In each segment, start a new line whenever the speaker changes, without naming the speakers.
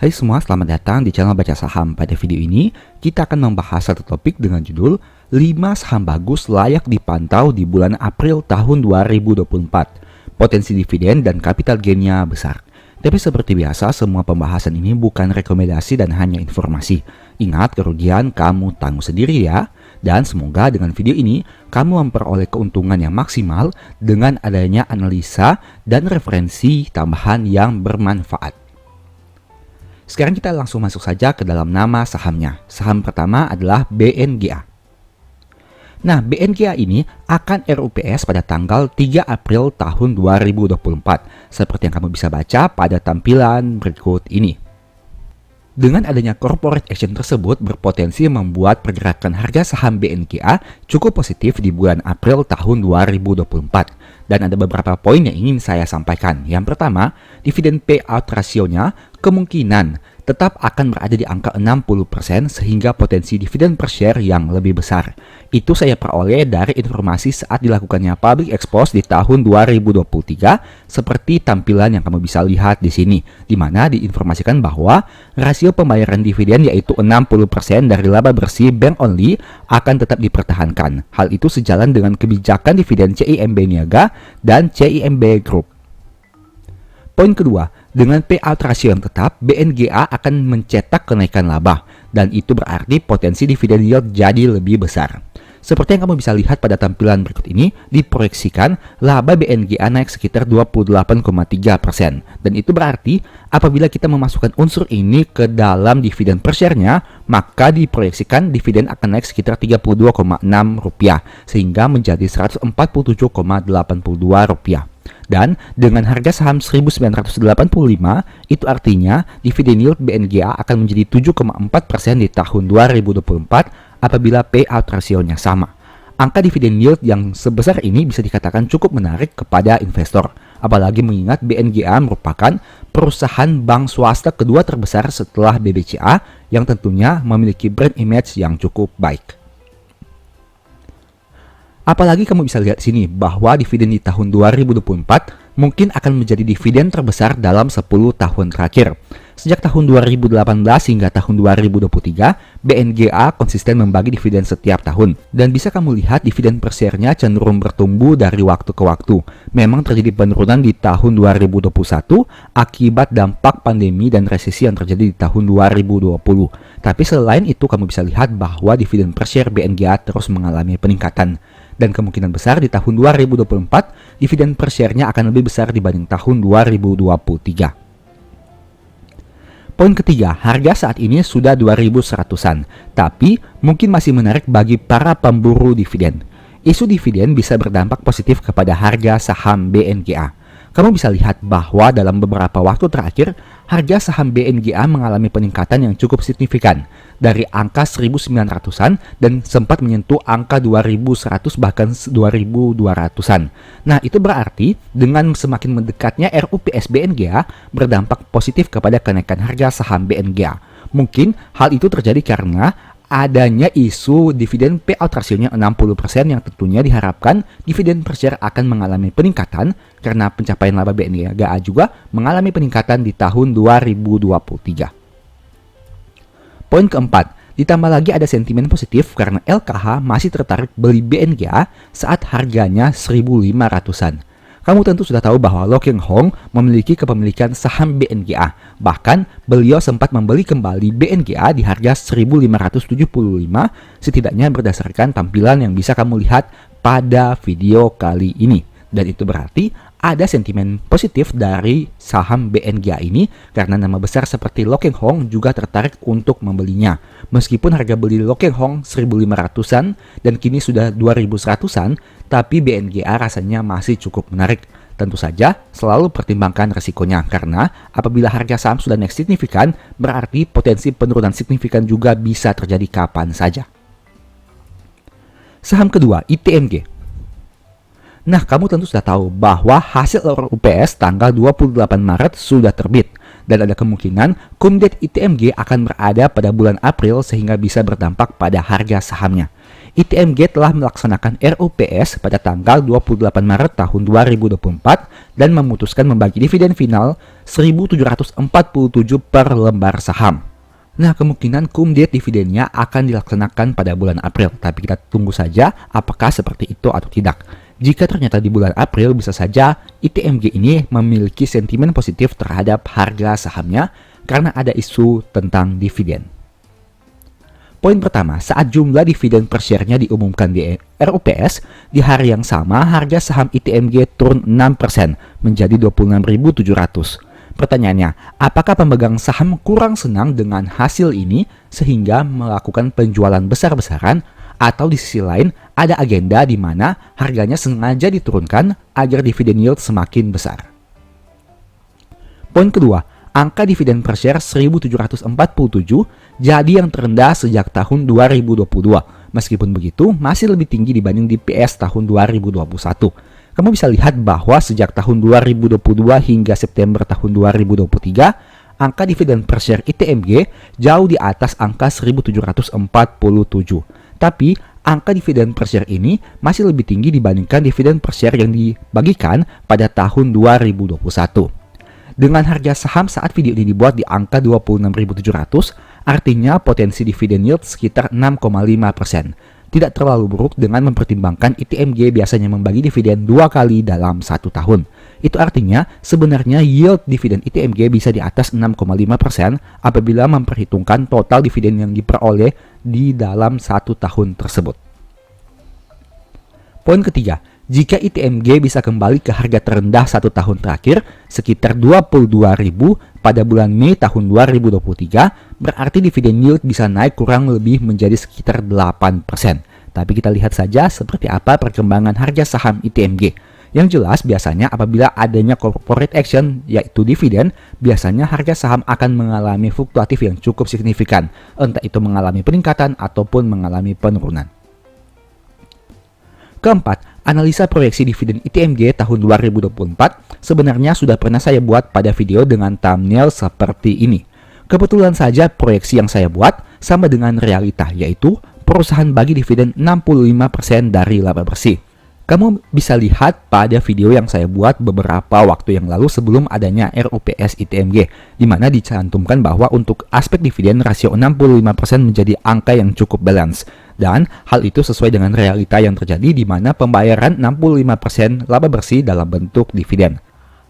Hai semua, selamat datang di channel Baca Saham. Pada video ini, kita akan membahas satu topik dengan judul 5 saham bagus layak dipantau di bulan April tahun 2024. Potensi dividen dan capital gain-nya besar. Tapi seperti biasa, semua pembahasan ini bukan rekomendasi dan hanya informasi. Ingat, kerugian kamu tanggung sendiri ya. Dan semoga dengan video ini, kamu memperoleh keuntungan yang maksimal dengan adanya analisa dan referensi tambahan yang bermanfaat. Sekarang kita langsung masuk saja ke dalam nama sahamnya. Saham pertama adalah BNGA. Nah, BNGA ini akan RUPS pada tanggal 3 April tahun 2024. Seperti yang kamu bisa baca pada tampilan berikut ini. Dengan adanya corporate action tersebut berpotensi membuat pergerakan harga saham BNGA cukup positif di bulan April tahun 2024. Dan ada beberapa poin yang ingin saya sampaikan. Yang pertama, dividen payout rasionya kemungkinan tetap akan berada di angka 60% sehingga potensi dividen per share yang lebih besar. Itu saya peroleh dari informasi saat dilakukannya public expose di tahun 2023 seperti tampilan yang kamu bisa lihat di sini, di mana diinformasikan bahwa rasio pembayaran dividen yaitu 60% dari laba bersih bank only akan tetap dipertahankan. Hal itu sejalan dengan kebijakan dividen CIMB Niaga dan CIMB Group. Poin kedua, dengan payout rasio yang tetap, BNGA akan mencetak kenaikan laba, dan itu berarti potensi dividen yield jadi lebih besar. Seperti yang kamu bisa lihat pada tampilan berikut ini, diproyeksikan laba BNGA naik sekitar 28,3%. Dan itu berarti apabila kita memasukkan unsur ini ke dalam dividen per share-nya, maka diproyeksikan dividen akan naik sekitar Rp32,6, sehingga menjadi Rp147,82. Dan dengan harga saham 1985, itu artinya dividen yield BNGA akan menjadi 7,4% di tahun 2024 apabila payout rasionya sama. Angka dividen yield yang sebesar ini bisa dikatakan cukup menarik kepada investor, apalagi mengingat BNGA merupakan perusahaan bank swasta kedua terbesar setelah BBCA yang tentunya memiliki brand image yang cukup baik. Apalagi kamu bisa lihat sini bahwa dividen di tahun 2024 mungkin akan menjadi dividen terbesar dalam 10 tahun terakhir. Sejak tahun 2018 hingga tahun 2023, BNGA konsisten membagi dividen setiap tahun. Dan bisa kamu lihat dividen per share-nya cenderung bertumbuh dari waktu ke waktu. Memang terjadi penurunan di tahun 2021 akibat dampak pandemi dan resesi yang terjadi di tahun 2020. Tapi selain itu kamu bisa lihat bahwa dividen per share BNGA terus mengalami peningkatan. Dan kemungkinan besar di tahun 2024, dividen per share-nya akan lebih besar dibanding tahun 2023. Poin ketiga, harga saat ini sudah 2.100-an, tapi mungkin masih menarik bagi para pemburu dividen. Isu dividen bisa berdampak positif kepada harga saham BNGA. Kamu bisa lihat bahwa dalam beberapa waktu terakhir, harga saham BNGA mengalami peningkatan yang cukup signifikan dari angka 1.900-an dan sempat menyentuh angka 2.100 bahkan 2.200-an. Nah, itu berarti dengan semakin mendekatnya RUPS BNGA berdampak positif kepada kenaikan harga saham BNGA. Mungkin hal itu terjadi karena adanya isu dividen payout rasionya 60% yang tentunya diharapkan dividen per share akan mengalami peningkatan karena pencapaian laba BNGA juga mengalami peningkatan di tahun 2023. Poin keempat, ditambah lagi ada sentimen positif karena LKH masih tertarik beli BNGA saat harganya 1.500-an. Kamu tentu sudah tahu bahwa Loh Keng Hong memiliki kepemilikan saham BNGA. Bahkan beliau sempat membeli kembali BNGA di harga 1.575 setidaknya berdasarkan tampilan yang bisa kamu lihat pada video kali ini. Dan itu berarti ada sentimen positif dari saham BNGA ini karena nama besar seperti Loh Keng Hong juga tertarik untuk membelinya. Meskipun harga beli Loh Keng Hong 1.500-an dan kini sudah 2.100-an, tapi BNGA rasanya masih cukup menarik. Tentu saja selalu pertimbangkan resikonya karena apabila harga saham sudah naik signifikan, berarti potensi penurunan signifikan juga bisa terjadi kapan saja. Saham kedua, ITMG. Nah, kamu tentu sudah tahu bahwa hasil RUPS tanggal 28 Maret sudah terbit. dan ada kemungkinan cum-date ITMG akan berada pada bulan April sehingga bisa berdampak pada harga sahamnya. ITMG telah melaksanakan RUPS pada tanggal 28 Maret tahun 2024 dan memutuskan membagi dividen final 1.747 per lembar saham. Nah, kemungkinan cum-date dividennya akan dilaksanakan pada bulan April, tapi kita tunggu saja apakah seperti itu atau tidak. Jika ternyata di bulan April, bisa saja ITMG ini memiliki sentimen positif terhadap harga sahamnya karena ada isu tentang dividen. Poin pertama, saat jumlah dividen per share-nya diumumkan di RUPS, di hari yang sama harga saham ITMG turun 6% menjadi 26.700. Pertanyaannya, apakah pemegang saham kurang senang dengan hasil ini sehingga melakukan penjualan besar-besaran, atau di sisi lain ada agenda di mana harganya sengaja diturunkan agar dividen yield semakin besar? Poin kedua, angka dividen per share 1.747 jadi yang terendah sejak tahun 2022. Meskipun begitu, masih lebih tinggi dibanding DPS tahun 2021. Kamu bisa lihat bahwa sejak tahun 2022 hingga September tahun 2023, angka dividen per share ITMG jauh di atas angka 1.747. Tapi, angka dividen per share ini masih lebih tinggi dibandingkan dividen per share yang dibagikan pada tahun 2021. Dengan harga saham saat video ini dibuat di angka 26.700, artinya potensi dividen yield sekitar 6,5%. Tidak terlalu buruk dengan mempertimbangkan ITMG biasanya membagi dividen 2 kali dalam 1 tahun. Itu artinya sebenarnya yield dividen ITMG bisa di atas 6,5% apabila memperhitungkan total dividen yang diperoleh di dalam 1 tahun tersebut. Poin ketiga, jika ITMG bisa kembali ke harga terendah 1 tahun terakhir, sekitar 22.000 pada bulan Mei tahun 2023, berarti dividen yield bisa naik kurang lebih menjadi sekitar 8%. Tapi kita lihat saja seperti apa perkembangan harga saham ITMG. Yang jelas biasanya apabila adanya corporate action yaitu dividen, biasanya harga saham akan mengalami fluktuatif yang cukup signifikan, entah itu mengalami peningkatan ataupun mengalami penurunan. Keempat, analisa proyeksi dividen ITMG tahun 2024 sebenarnya sudah pernah saya buat pada video dengan thumbnail seperti ini. Kebetulan saja proyeksi yang saya buat sama dengan realita, yaitu perusahaan bagi dividen 65% dari laba bersih. Kamu bisa lihat pada video yang saya buat beberapa waktu yang lalu sebelum adanya RUPS ITMG, di mana dicantumkan bahwa untuk aspek dividen rasio 65% menjadi angka yang cukup balance. Dan hal itu sesuai dengan realita yang terjadi di mana pembayaran 65% laba bersih dalam bentuk dividen.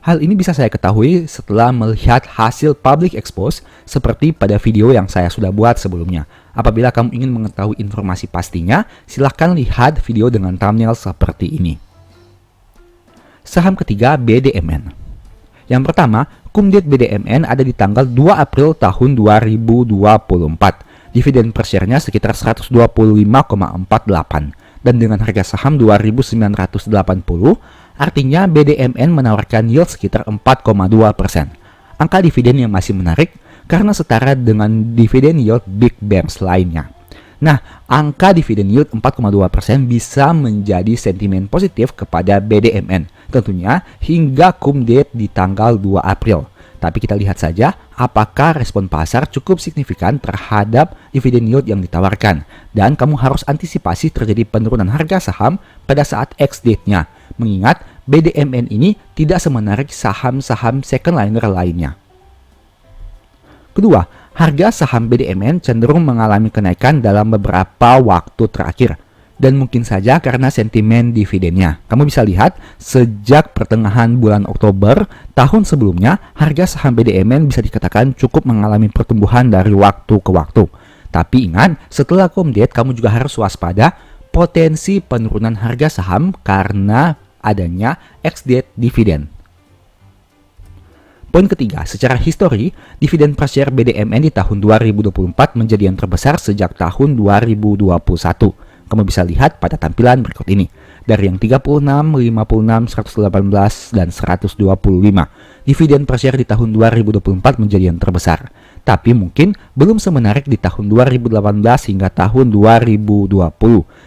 Hal ini bisa saya ketahui setelah melihat hasil public expose seperti pada video yang saya sudah buat sebelumnya. Apabila kamu ingin mengetahui informasi pastinya, silahkan lihat video dengan thumbnail seperti ini. Saham ketiga, BDMN. Yang pertama, cum-date BDMN ada di tanggal 2 April tahun 2024. Dividen per share-nya sekitar 125,48 dan dengan harga saham 2.980, artinya BDMN menawarkan yield sekitar 4,2%. Angka dividen yang masih menarik karena setara dengan dividen yield Big Banks lainnya. Nah, angka dividen yield 4,2% bisa menjadi sentimen positif kepada BDMN, tentunya hingga cum-date di tanggal 2 April. Tapi kita lihat saja apakah respon pasar cukup signifikan terhadap dividen yield yang ditawarkan. Dan kamu harus antisipasi terjadi penurunan harga saham pada saat ex-date-nya. Mengingat BDMN ini tidak semenarik saham-saham second liner lainnya. Kedua, harga saham BDMN cenderung mengalami kenaikan dalam beberapa waktu terakhir. Dan mungkin saja karena sentimen dividennya. Kamu bisa lihat sejak pertengahan bulan Oktober tahun sebelumnya, harga saham BDMN bisa dikatakan cukup mengalami pertumbuhan dari waktu ke waktu. Tapi ingat, setelah cum-date kamu juga harus waspada potensi penurunan harga saham karena adanya ex-date dividen. Poin ketiga, secara histori, dividen per share BDMN di tahun 2024 menjadi yang terbesar sejak tahun 2021. Kamu bisa lihat pada tampilan berikut ini. Dari yang 36, 56, 118, dan 125. Dividen per share di tahun 2024 menjadi yang terbesar. Tapi mungkin belum semenarik di tahun 2018 hingga tahun 2020.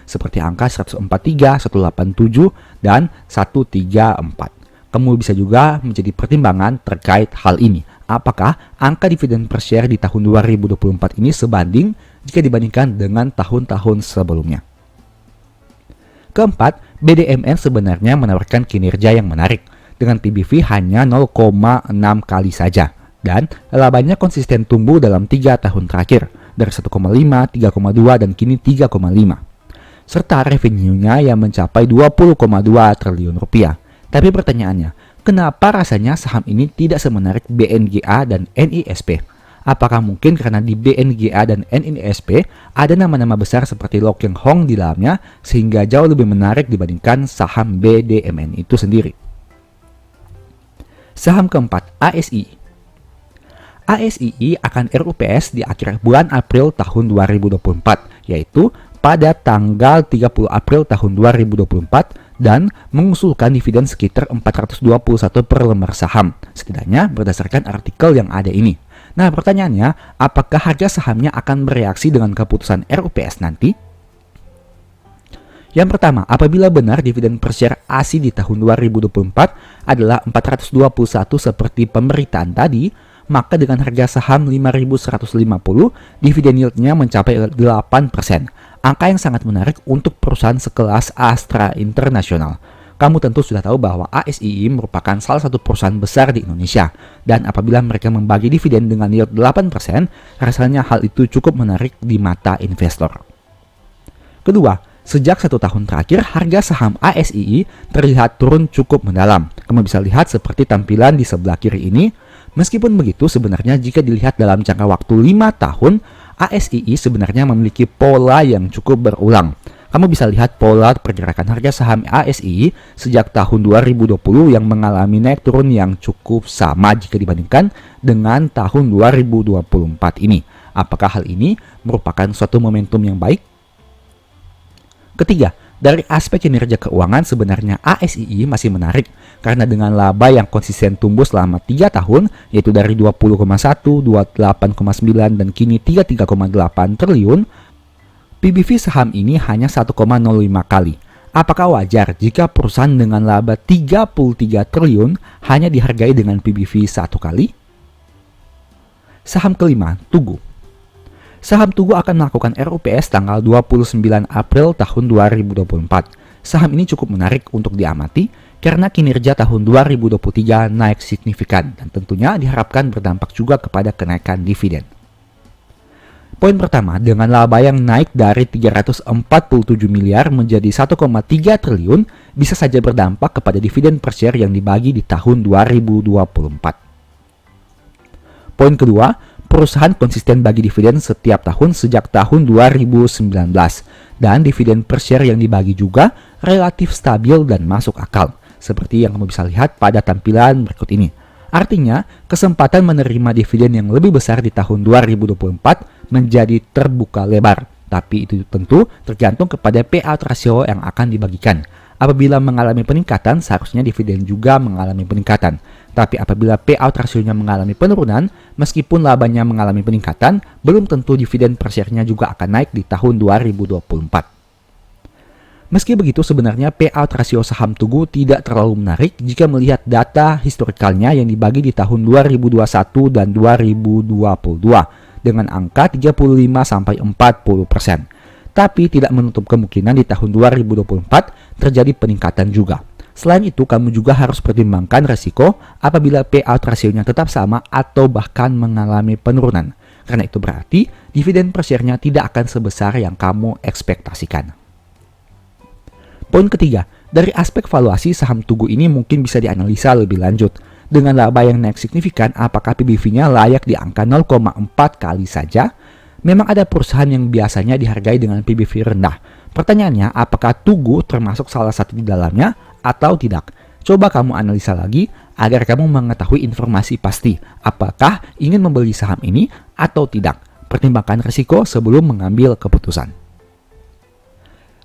Seperti angka 143, 187, dan 134. Kamu bisa juga menjadi pertimbangan terkait hal ini. Apakah angka dividen per share di tahun 2024 ini sebanding jika dibandingkan dengan tahun-tahun sebelumnya? Keempat, BDMN sebenarnya menawarkan kinerja yang menarik dengan PBV hanya 0,6 kali saja dan labanya konsisten tumbuh dalam 3 tahun terakhir dari 1,5, 3,2 dan kini 3,5. Serta revenue-nya yang mencapai 20,2 triliun rupiah. Tapi pertanyaannya, kenapa rasanya saham ini tidak semenarik BNGA dan NISP? Apakah mungkin karena di BNGA dan NISP ada nama-nama besar seperti Lok Yang Hong di dalamnya sehingga jauh lebih menarik dibandingkan saham BDMN itu sendiri? Saham keempat, ASI. ASII akan RUPS di akhir bulan April tahun 2024, yaitu pada tanggal 30 April tahun 2024 dan mengusulkan dividen sekitar 421 per lembar saham, setidaknya berdasarkan artikel yang ada ini. Nah, pertanyaannya, apakah harga sahamnya akan bereaksi dengan keputusan RUPS nanti? Yang pertama, apabila benar dividen per share ASI di tahun 2024 adalah 421 seperti pemberitaan tadi, maka dengan harga saham 5.150, dividen yieldnya mencapai 8%. Angka yang sangat menarik untuk perusahaan sekelas Astra International. Kamu tentu sudah tahu bahwa ASII merupakan salah satu perusahaan besar di Indonesia. Dan apabila mereka membagi dividen dengan yield 8%, rasanya hal itu cukup menarik di mata investor. Kedua, sejak 1 tahun terakhir, harga saham ASII terlihat turun cukup mendalam. Kamu bisa lihat seperti tampilan di sebelah kiri ini. Meskipun begitu, sebenarnya jika dilihat dalam jangka waktu 5 tahun, ASII sebenarnya memiliki pola yang cukup berulang. Kamu bisa lihat pola pergerakan harga saham ASII sejak tahun 2020 yang mengalami naik turun yang cukup sama jika dibandingkan dengan tahun 2024 ini. Apakah hal ini merupakan suatu momentum yang baik? Ketiga, dari aspek kinerja keuangan sebenarnya ASII masih menarik karena dengan laba yang konsisten tumbuh selama 3 tahun yaitu dari 20,1, 28,9 dan kini 33,8 triliun, PBV saham ini hanya 1,05 kali. Apakah wajar jika perusahaan dengan laba 33 triliun hanya dihargai dengan PBV 1 kali? Saham kelima, Tugu. Saham Tugu akan melakukan RUPS tanggal 29 April tahun 2024. Saham ini cukup menarik untuk diamati karena kinerja tahun 2023 naik signifikan dan tentunya diharapkan berdampak juga kepada kenaikan dividen. Poin pertama, dengan laba yang naik dari 347 miliar menjadi 1,3 triliun bisa saja berdampak kepada dividen per share yang dibagi di tahun 2024. Poin kedua, perusahaan konsisten bagi dividen setiap tahun sejak tahun 2019 dan dividen per share yang dibagi juga relatif stabil dan masuk akal, seperti yang kamu bisa lihat pada tampilan berikut ini. Artinya, kesempatan menerima dividen yang lebih besar di tahun 2024 menjadi terbuka lebar, tapi itu tentu tergantung kepada payout ratio yang akan dibagikan. Apabila mengalami peningkatan, seharusnya dividen juga mengalami peningkatan. Tapi apabila payout rasionya mengalami penurunan, meskipun labanya mengalami peningkatan, belum tentu dividen per share-nya juga akan naik di tahun 2024. Meski begitu, sebenarnya payout rasio saham Tugu tidak terlalu menarik jika melihat data historikalnya yang dibagi di tahun 2021 dan 2022 dengan angka 35-40%. Tapi tidak menutup kemungkinan di tahun 2024 terjadi peningkatan juga. Selain itu, kamu juga harus pertimbangkan resiko apabila payout rasionya tetap sama atau bahkan mengalami penurunan. Karena itu berarti dividen per share-nya tidak akan sebesar yang kamu ekspektasikan. Poin ketiga, dari aspek valuasi saham Tugu ini mungkin bisa dianalisa lebih lanjut. Dengan laba yang naik signifikan, apakah PBV-nya layak di angka 0,4 kali saja? Memang ada perusahaan yang biasanya dihargai dengan PBV rendah. Pertanyaannya, apakah Tugu termasuk salah satu di dalamnya atau tidak? Coba kamu analisa lagi agar kamu mengetahui informasi pasti apakah ingin membeli saham ini atau tidak. Pertimbangkan risiko sebelum mengambil keputusan.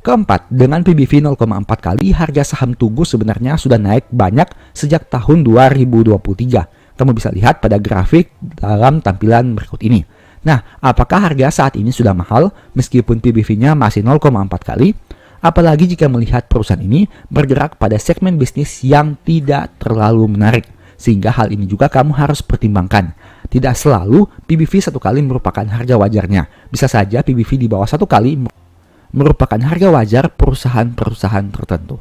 Keempat, dengan PBV 0,4 kali, harga saham Tugu sebenarnya sudah naik banyak sejak tahun 2023. Kamu bisa lihat pada grafik dalam tampilan berikut ini. Nah, apakah harga saat ini sudah mahal meskipun PBV-nya masih 0,4 kali? apalagi jika melihat perusahaan ini bergerak pada segmen bisnis yang tidak terlalu menarik. Sehingga hal ini juga kamu harus pertimbangkan. Tidak selalu PBV 1 kali merupakan harga wajarnya. Bisa saja PBV di bawah 1 kali merupakan harga wajar perusahaan-perusahaan tertentu.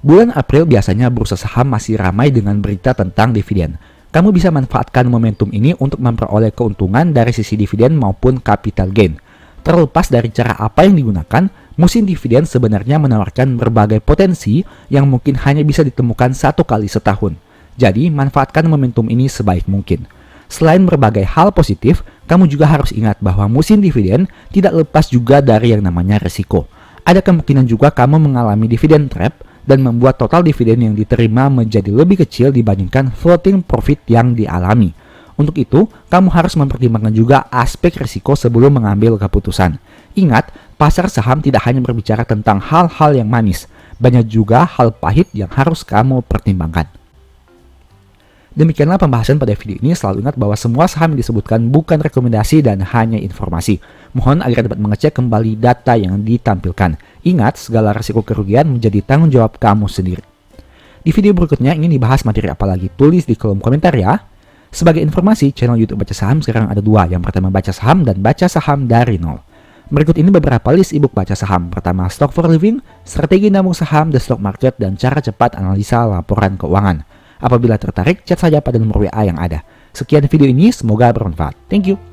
Bulan April biasanya bursa saham masih ramai dengan berita tentang dividen. Kamu bisa manfaatkan momentum ini untuk memperoleh keuntungan dari sisi dividen maupun capital gain. Terlepas dari cara apa yang digunakan, musim dividen sebenarnya menawarkan berbagai potensi yang mungkin hanya bisa ditemukan 1 kali setahun. Jadi, manfaatkan momentum ini sebaik mungkin. Selain berbagai hal positif, kamu juga harus ingat bahwa musim dividen tidak lepas juga dari yang namanya resiko. Ada kemungkinan juga kamu mengalami dividen trap dan membuat total dividen yang diterima menjadi lebih kecil dibandingkan floating profit yang dialami. Untuk itu, kamu harus mempertimbangkan juga aspek risiko sebelum mengambil keputusan. Ingat, pasar saham tidak hanya berbicara tentang hal-hal yang manis, banyak juga hal pahit yang harus kamu pertimbangkan. Demikianlah pembahasan pada video ini. Selalu ingat bahwa semua saham yang disebutkan bukan rekomendasi dan hanya informasi. Mohon agar dapat mengecek kembali data yang ditampilkan. Ingat, segala risiko kerugian menjadi tanggung jawab kamu sendiri. Di video berikutnya ingin dibahas materi apa lagi? Tulis di kolom komentar ya. Sebagai informasi, channel YouTube Baca Saham sekarang ada 2. Yang pertama Baca Saham dan Baca Saham dari Nol. Berikut ini beberapa list ebook baca saham. Pertama, Stock for Living, Strategi Nabung Saham, The Stock Market, dan Cara Cepat Analisa Laporan Keuangan. Apabila tertarik, chat saja pada nomor WA yang ada. Sekian video ini, semoga bermanfaat. Thank you.